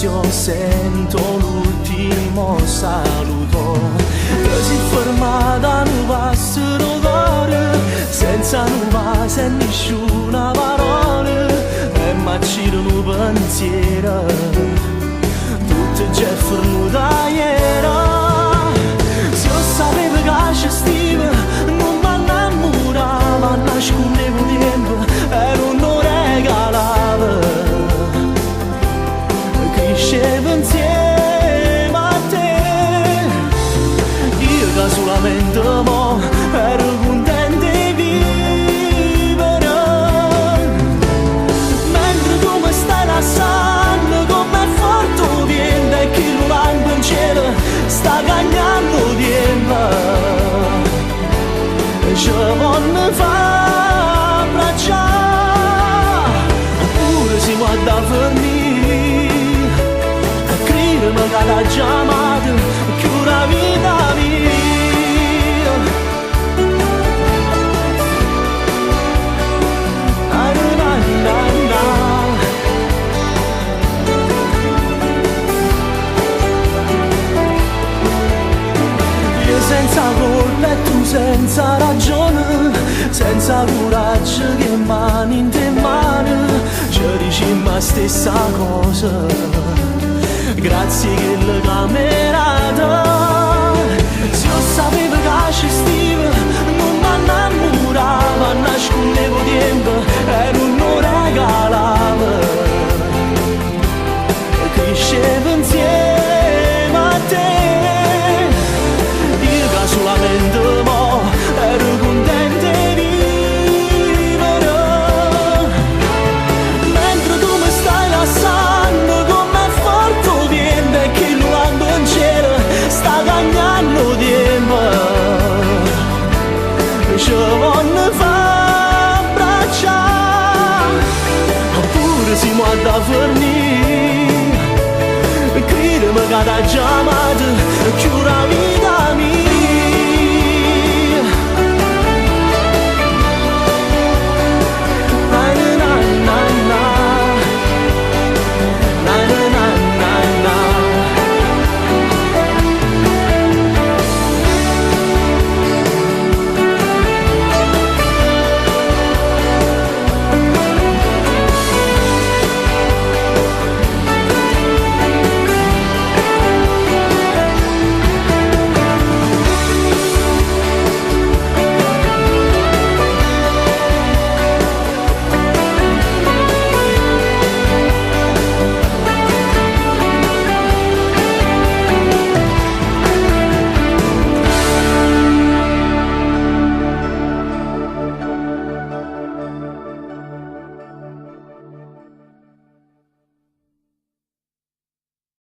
silenzio sento l'ultimo saluto. Che si è fermata un passo d'odore, senza un vaso e nessuna parola, e m'acciro un pensiero, tutto già è fermuta ieri. Se io sapevo che ci stiva, non mi innamorava, nascondevo tempo e non lo regalava. Crescevo insieme a te, io che solamente mo ero contento di vivere, mentre tu mi stai lasciando come forte vento e chi lo lampo in cielo sta cagnando tempo, e ci voglio far abbracciare, oppure si guarda per me. Ma che l'ha chiamato più la vita mia. Na, na, na, na. Io senza colpa e tu senza ragione, senza coraggio che mani in te mani, ci dicemmo la stessa cosa. Grazie che l'hai camerata. Se io sapevo che ci stiva, non mi innamorava, nascondevo tempo e non lo regalava. Crescevo insieme a te, io che solamente mo ero contento di vivere, mentre tu mi stai lasciando come forte e chi lo lampo in cielo sta cagnando tempo, ci voglio far abbracciare, oppure si guarda per me, credimi che t'ha chiamato più la vita